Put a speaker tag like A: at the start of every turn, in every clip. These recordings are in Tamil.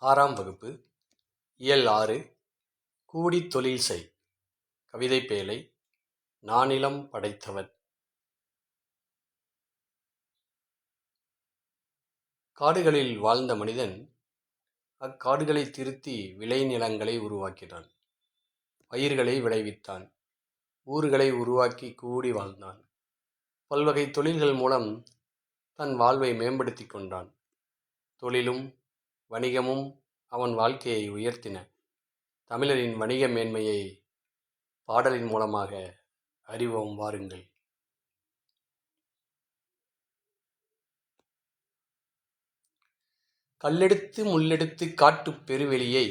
A: ஆறாம் வகுப்பு இயல் 6 கூடித் தொழில் செய். கவிதைப் பேழை. நானிலம் படைத்தவன். காடுகளில் வாழ்ந்த மனிதன் அக்காடுகளை திருத்தி விளைநிலங்களை உருவாக்கினான். பயிர்களை விளைவித்தான். ஊர்களை உருவாக்கி கூடி வாழ்ந்தான். பல்வகை தொழில்கள் மூலம் தன் வாழ்வை மேம்படுத்திக் கொண்டான். தொழிலும் வணிகமும் அவன் வாழ்க்கையை உயர்த்தின. தமிழரின் வணிக மேன்மையை பாடலின் மூலமாக அறிவோம் வாருங்கள். கல்லெடுத்து முள்ளெடுத்து காட்டுப் பெருவெளியை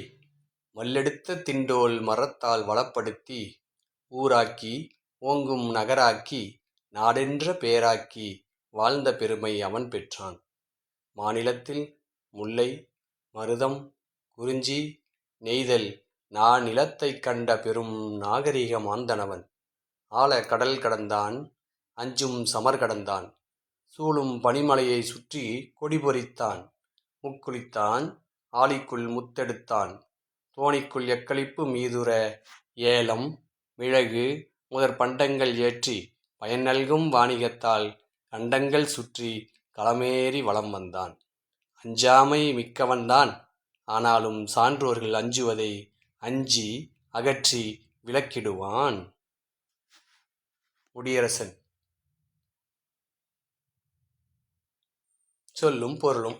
A: மல்லெடுத்த திண்டோல் மரத்தால் வளப்படுத்தி ஊராக்கி ஓங்கும் நகராக்கி நாடென்ற பேராக்கி வாழ்ந்த பெருமை அவன் பெற்றான். மாநிலத்தில் முல்லை, மருதம், குறிஞ்சி, நெய்தல் நிலத்தைக் கண்ட பெரும் நாகரிக மாந்தனவன். ஆழ கடல் கடந்தான், அஞ்சும் சமர் கடந்தான், சூழும் பனிமலையை சுற்றி கொடி பொறித்தான், முக்குளித்தான், ஆழிக்குள் முத்தெடுத்தான், தோணிக்குள் எக்களிப்பு மீதுற ஏலம் மிளகு முதற் பண்டங்கள் ஏற்றி பயன் நல்கும் வாணிகத்தால் கண்டங்கள் சுற்றி களமேறி வலம் வந்தான். அஞ்சாமை மிக்கவன்தான், ஆனாலும் சான்றோர்கள் அஞ்சுவதை அஞ்சி அகற்றி விலக்கிடுவான். முடியரசன். சொல்லும் பொருளும்.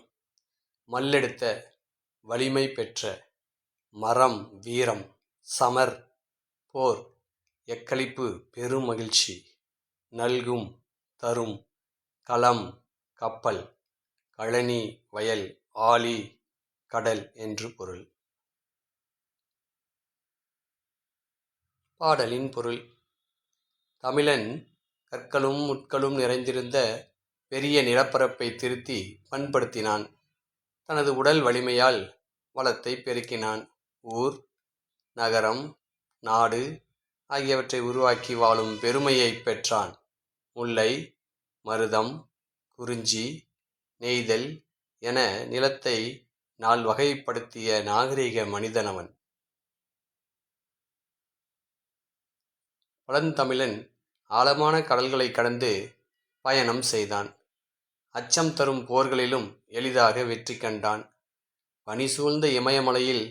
A: மல்லெடுத்த வலிமை பெற்ற, மரம் வீரம், சமர் போர், எக்களிப்பு பெரும் மகிழ்ச்சி, நல்கும் தரும், களம் கப்பல், கழனி வயல், ஆழி கடல் என்று பொருள். பாடலின் பொருள். தமிழன் கற்களும் முட்களும் நிறைந்திருந்த பெரிய நிலப்பரப்பை திருத்தி பண்படுத்தினான். தனது உடல் வலிமையால் வளத்தை பெருக்கினான். ஊர், நகரம், நாடு ஆகியவற்றை உருவாக்கி வாழும் பெருமையை பெற்றான். முல்லை, மருதம், குறிஞ்சி, நெய்தல் என நிலத்தை வகைப்படுத்திய நாகரிக மனிதனவன். பழந்தமிழன் ஆழமான கடல்களை கடந்து பயணம் செய்தான். அச்சம் தரும் போர்களிலும் எளிதாக வெற்றி கண்டான். பனி சூழ்ந்த இமயமலையில்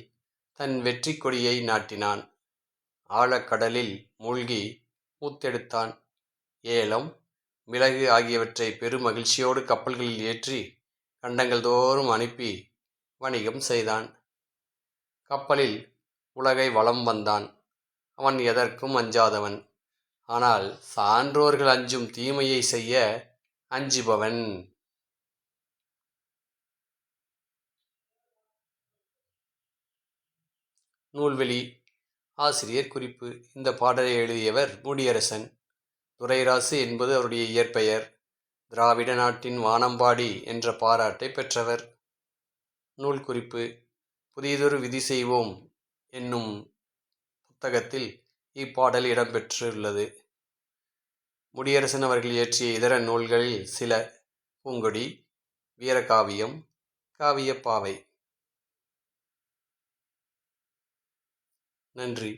A: தன் வெற்றி கொடியை நாட்டினான். ஆழக்கடலில் மூழ்கி மூத்தெடுத்தான். ஏலம், மிளகு ஆகியவற்றை பெருமகிழ்ச்சியோடு கப்பல்களில் ஏற்றி கண்டங்கள் தோறும் அனுப்பி வணிகம் செய்தான். கப்பலில் உலகை வலம் வந்தான். அவன் எதற்கும் அஞ்சாதவன். ஆனால் சான்றோர்கள் அஞ்சும் தீமையை செய்ய அஞ்சுபவன். நூல்வெளி. ஆசிரியர் குறிப்பு. இந்த பாடலை எழுதியவர் முடியரசன். துரைராசு என்பது அவருடைய இயற்பெயர். திராவிட நாட்டின் வானம்பாடி என்ற பாராட்டை பெற்றவர். நூல் குறிப்பு. புதியதொரு விதி செய்வோம் என்னும் புத்தகத்தில் இப்பாடல் இடம்பெற்றுள்ளது. முடியரசன் அவர்கள் இயற்றிய இதர நூல்களில் சில: பூங்கொடி, வீரகாவியம், காவியப்பாவை. நன்றி.